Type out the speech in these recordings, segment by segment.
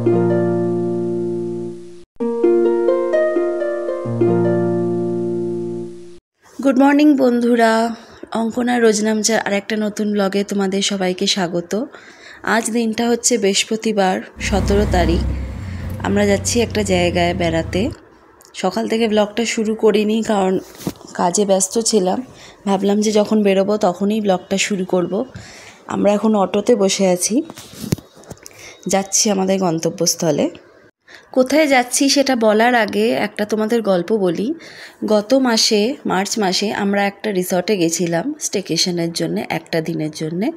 Good morning বন্ধুরা, অঙ্কনা রোজনামচার আর একটা নতুন ব্লগে তোমাদের সবাইকে স্বাগত। আজ দিনটা হচ্ছে বৃহস্পতিবার 17 তারিখ। আমরা যাচ্ছি একটা জায়গায় বেড়াতে। সকাল থেকে ব্লগটা শুরু করিনি কারণ কাজে ব্যস্ত ছিলাম। ভাবলাম যে যখন বেরোবো তখনই ব্লগটা শুরু করব। আমরা এখন অটোতে বসে আছি, যাচ্ছি আমাদের গন্তব্যস্থলে। কোথায় যাচ্ছি সেটা বলার আগে একটা তোমাদের গল্প বলি। গত মাসে মার্চ মাসে আমরা একটা রিসর্টে গেছিলাম স্টেকেশনের জন্য, একটা দিনের জন্যে।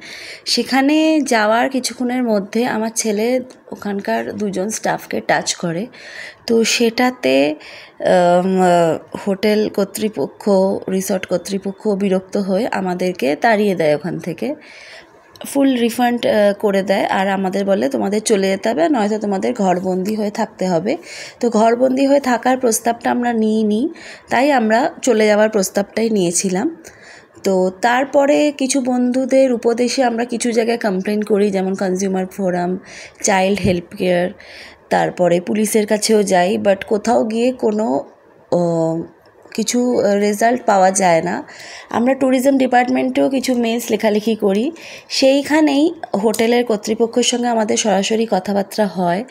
সেখানে যাওয়ার কিছুক্ষণের মধ্যে আমার ছেলে ওখানকার দুজন স্টাফকে টাচ করে। তো সেটাতে হোটেল কর্তৃপক্ষ, রিসর্ট কর্তৃপক্ষ বিরক্ত হয়ে আমাদেরকে তাড়িয়ে দেয় ওখান থেকে। ফুল রিফান্ড করে দেয় আর আমাদের বলে তোমাদের চলে যেতে হবে, নয়তো তোমাদের ঘরবন্দি হয়ে থাকতে হবে। তো ঘরবন্দি হয়ে থাকার প্রস্তাবটা আমরা নিইনি, তাই আমরা চলে যাওয়ার প্রস্তাবটাই নিয়েছিলাম। তো তারপরে কিছু বন্ধুদের উপদেশে আমরা কিছু জায়গায় কমপ্লেন করি, যেমন consumer forum, child help care, তারপরে পুলিশের কাছেও যাই, বাট কোথাও গিয়ে কোনো কিছু রেজাল্ট পাওয়া যায় না। আমরা ট্যুরিজম ডিপার্টমেন্টেও কিছু মেলস লেখালেখি করি। সেইখানেই হোটেলের কর্তৃপক্ষের সঙ্গে আমাদের সরাসরি কথাবার্তা হয়।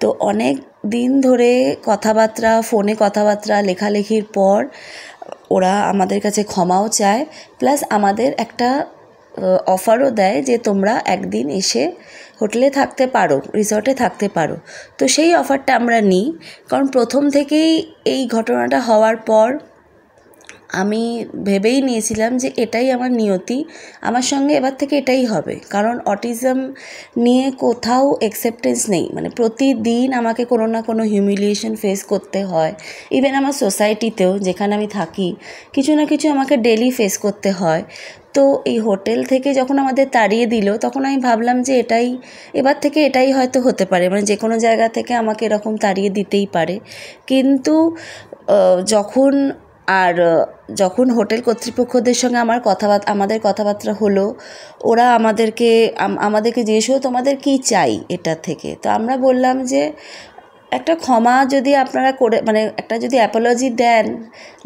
তো অনেক দিন ধরে কথাবার্তা, ফোনে কথাবার্তা, লেখালেখির পর ওরা আমাদের কাছে ক্ষমাও চায়, প্লাস আমাদের একটা অফারও দেয় যে তোমরা একদিন এসে হোটেলে থাকতে পারো, রিসর্টে থাকতে পারো। তো সেই অফারটা আমরা নিই, কারণ প্রথম থেকেই এই ঘটনাটা হওয়ার পর আমি ভেবেই নিয়েছিলাম যে এটাই আমার নিয়তি, আমার সঙ্গে এবার থেকে এটাই হবে। কারণ অটিজম নিয়ে কোথাও অ্যাকসেপ্টেন্স নেই, মানে প্রতিদিন আমাকে কোনো না কোনো হিউমিলিয়েশন ফেস করতে হয়। ইভেন আমার সোসাইটিতেও যেখানে আমি থাকি কিছু না কিছু আমাকে ডেলি ফেস করতে হয়। তো এই হোটেল থেকে যখন আমাদের তাড়িয়ে দিল, তখন আমি ভাবলাম যে এবার থেকে এটাই হয়তো হতে পারে, মানে যে কোনো জায়গা থেকে আমাকে এরকম তাড়িয়ে দিতেই পারে। কিন্তু যখন হোটেল কর্তৃপক্ষদের সঙ্গে আমাদের কথাবার্তা হলো, ওরা আমাদেরকে জিজ্ঞেস করলো তোমাদের কী চাই এটা থেকে। তো আমরা বললাম যে একটা ক্ষমা যদি আপনারা করে, মানে একটা যদি অ্যাপোলজি দেন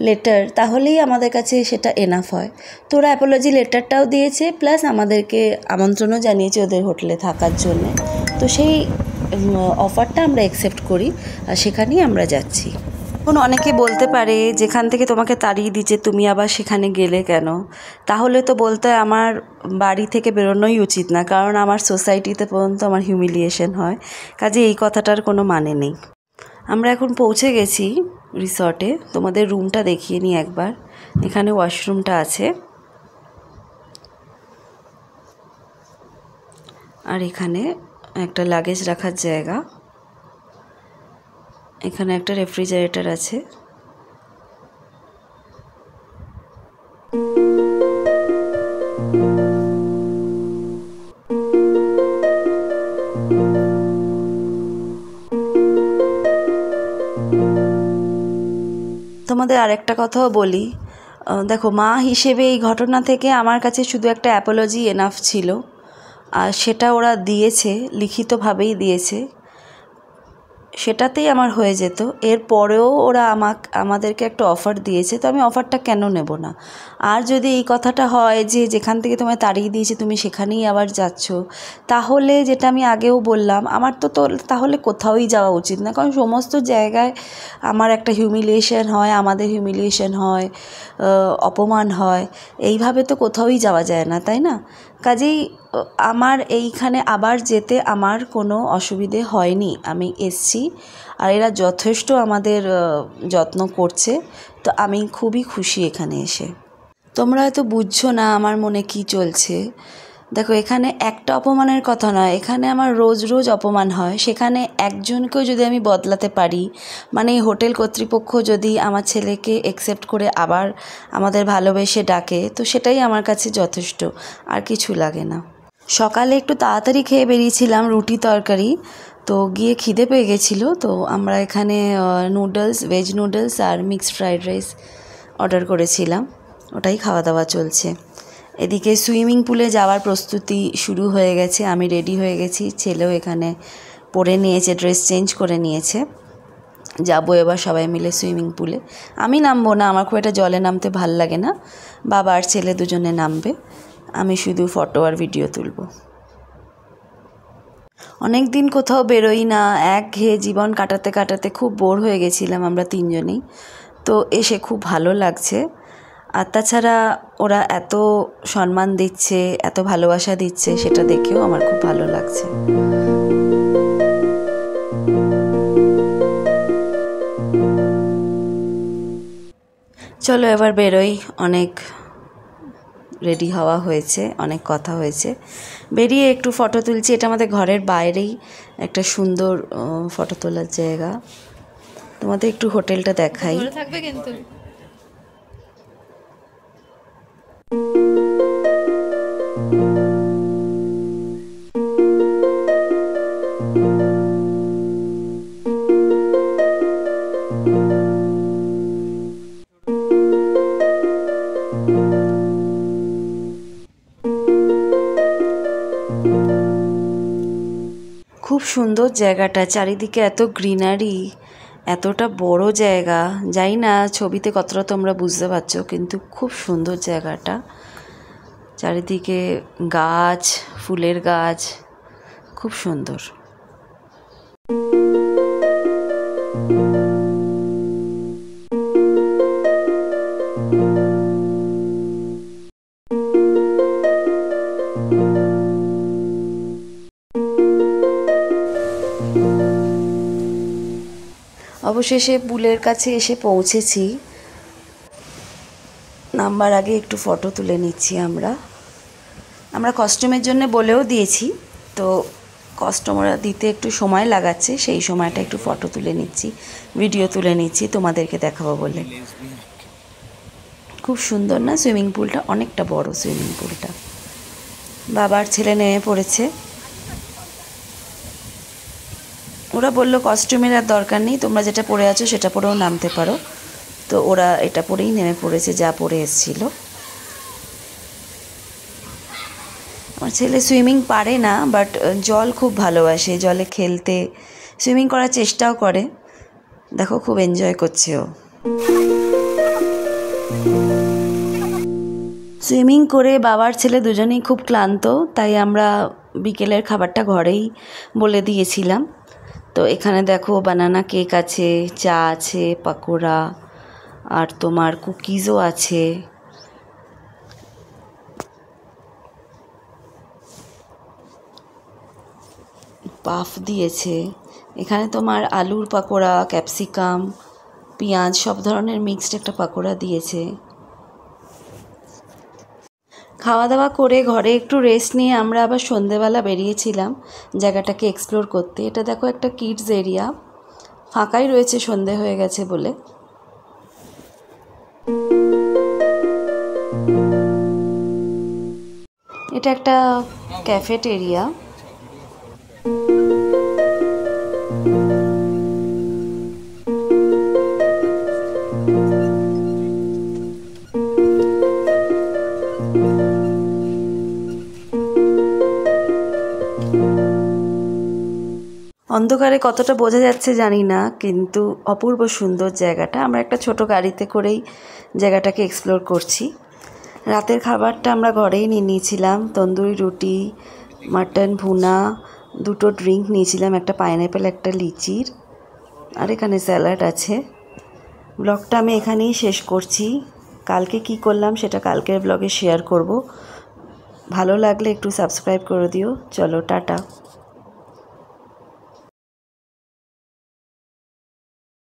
লেটার, তাহলেই আমাদের কাছে সেটা এনাফ হয়। তো ওরা অ্যাপোলজি লেটারটাও দিয়েছে, প্লাস আমাদেরকে আমন্ত্রণও জানিয়েছে ওদের হোটেলে থাকার জন্য। তো সেই অফারটা আমরা অ্যাকসেপ্ট করি আর সেখানেই আমরা যাচ্ছি। এখন অনেকে বলতে পারে যেখান থেকে তোমাকে তাড়িয়ে দিচ্ছে তুমি আবার সেখানে গেলে কেন? তাহলে তো বলতে আমার বাড়ি থেকে বেরোনোই উচিত না, কারণ আমার সোসাইটিতে পর্যন্ত আমার হিউমিলিয়েশন হয়। কাজে এই কথাটার কোনো মানে নেই। আমরা এখন পৌঁছে গেছি রিসর্টে। তোমাদের রুমটা দেখিয়ে নিই একবার। এখানে ওয়াশরুমটা আছে, আর এখানে একটা লাগেজ রাখার জায়গা, এখানে একটা রেফ্রিজারেটর আছে। তোমাদের আরেকটা কথাও বলি, দেখো মা হিসেবে এই ঘটনা থেকে আমার কাছে শুধু একটা অ্যাপোলজি এনাফ ছিল, আর সেটা ওরা দিয়েছে, লিখিতভাবেই দিয়েছে, সেটাতেই আমার হয়ে যেত। এরপরেও ওরা আমাদেরকে একটা অফার দিয়েছে, তো আমি অফারটা কেন নেব না? আর যদি এই কথাটা হয় যে যেখান থেকে তোমায় তাড়িয়ে দিয়েছে তুমি সেখানেই আবার যাচ্ছ, তাহলে যেটা আমি আগেও বললাম, আমার তো তাহলে কোথাওই যাওয়া উচিত না। কারণ সমস্ত জায়গায় আমার একটা হিউমিলিয়েশন হয়, আমাদের হিউমিলিয়েশন হয়, অপমান হয়, এইভাবে তো কোথাওই যাওয়া যায় না, তাই না? কাজেই আমার এইখানে আবার যেতে আমার কোনো অসুবিধে হয়নি। আমি এসছি আর এরা যথেষ্ট আমাদের যত্ন করছে, তো আমি খুবই খুশি এখানে এসে। তোমরা হয়তো বুঝছো না আমার মনে কি চলছে। দেখো, এখানে একটা অপমানের কথা নয়, এখানে আমার রোজ রোজ অপমান হয়। সেখানে একজনকেও যদি আমি বদলাতে পারি, মানে এই হোটেল কর্তৃপক্ষ যদি আমার ছেলেকে অ্যাকসেপ্ট করে আবার আমাদের ভালোবেসে ডাকে, তো সেটাই আমার কাছে যথেষ্ট, আর কিছু লাগে না। সকালে একটু তাড়াতাড়ি খেয়ে বেরিয়েছিলাম, রুটি তরকারি, তো গিয়ে খিদে পেয়ে গেছিলো। তো আমরা এখানে নুডলস, ভেজ নুডলস আর মিক্সড ফ্রাইড রাইস অর্ডার করেছিলাম, ওটাই খাওয়া দাওয়া চলছে। এদিকে সুইমিং পুলে যাওয়ার প্রস্তুতি শুরু হয়ে গেছে, আমি রেডি হয়ে গেছি, ছেলেও এখানে পরে নিয়েছে, ড্রেস চেঞ্জ করে নিয়েছে। যাবো এবার সবাই মিলে সুইমিং পুলে। আমি নামবো না, আমার খুব একটা জলে নামতে ভাল লাগে না। বাবা আর ছেলে দুজনে নামবে, আমি শুধু ফটো আর ভিডিও তুলব। অনেক দিন কোথাও বেরোই না, একঘেয়ে জীবন কাটাতে কাটাতে খুব বোর হয়ে গেছিলাম আমরা তিনজনেই। তো এসে খুব ভালো লাগছে। আর তাছাড়া ওরা এত সম্মান দিচ্ছে, এত ভালোবাসা দিচ্ছে, সেটা দেখেও আমার খুব ভালো লাগছে। চলো এবার বেরোই, অনেক রেডি হওয়া হয়েছে, অনেক কথা হয়েছে। বেরিয়ে একটু ফটো তুলছি। এটা আমাদের ঘরের বাইরেই একটা সুন্দর ফটো তোলার জায়গা। তোমাদের একটু হোটেলটা দেখাই। থাকবে কিন্তু খুব সুন্দর জায়গাটা, চারিদিকে এত গ্রিনারি, এতটা বড় জায়গা। জানি না ছবিতে কতটা তোমরা বুঝতে পারছো, কিন্তু খুব সুন্দর জায়গাটা। চারিদিকে গাছ, ফুলের গাছ, খুব সুন্দর। অবশেষে পুলের কাছে এসে পৌঁছেছি। নামবার আগে একটু ফটো তুলে নিচ্ছি। আমরা কস্টিউমের জন্য বলেও দিয়েছি, তো কাস্টমাররা দিতে একটু সময় লাগাচ্ছে, সেই সময়টা একটু ফটো তুলে নিচ্ছি, ভিডিও তুলে নিচ্ছি তোমাদেরকে দেখাবো বলে। খুব সুন্দর না সুইমিং পুলটা? অনেকটা বড় সুইমিং পুলটা। বাবার ছেলে নেমে পড়েছে। ওরা বললো কস্টিউমের আর দরকার নেই, তোমরা যেটা পরে আছো সেটা পরেও নামতে পারো। তো ওরা এটা পরেই নেমে পড়েছে, যা পরে এসেছিল। আমার ছেলে সুইমিং পারে না, বাট জল খুব ভালোবাসে, জলে খেলতে, সুইমিং করার চেষ্টাও করে। দেখো খুব এনজয় করছে ও। সুইমিং করে বাবার ছেলে দুজনেই খুব ক্লান্ত, তাই আমরা বিকেলের খাবারটা ঘরেই বলে দিয়েছিলাম। তো এখানে দেখো বানানা কেক আছে, চা আছে, পাকোড়া, আর তোমার কুকিজও আছে। পাফ দিয়েছে। এখানে তোমার আলুর পাকোড়া, ক্যাপসিকাম, পেঁয়াজ, সব ধরনের মিক্সড একটা পাকোড়া দিয়েছে। খাওয়া দাওয়া করে ঘরে একটু রেস্ট নিয়ে আমরা আবার সন্ধেবেলা বেরিয়েছিলাম জায়গাটাকে এক্সপ্লোর করতে। এটা দেখো একটা কিডস এরিয়া, ফাঁকাই রয়েছে সন্ধে হয়ে গেছে বলে। এটা একটা ক্যাফেটেরিয়া। অন্ধকারে কতটা বোঝা যাচ্ছে জানি না, কিন্তু অপূর্ব সুন্দর জায়গাটা। আমরা একটা ছোট গাড়িতে করেই জায়গাটাকে এক্সপ্লোর করছি। রাতের খাবারটা আমরা ঘরেই নিয়ে নিয়েছিলাম, তন্দুরি রুটি, মাটন ভুনা, দুটো ড্রিঙ্ক নিয়েছিলাম, একটা পাইনঅ্যাপেল, একটা লিচির, আর এখানে স্যালাড আছে। ব্লগটা আমি এখানেই শেষ করছি। কালকে কি করলাম সেটা কালকের ব্লগে শেয়ার করব। ভালো লাগলে একটু সাবস্ক্রাইব করে দিও। চলো টাটা।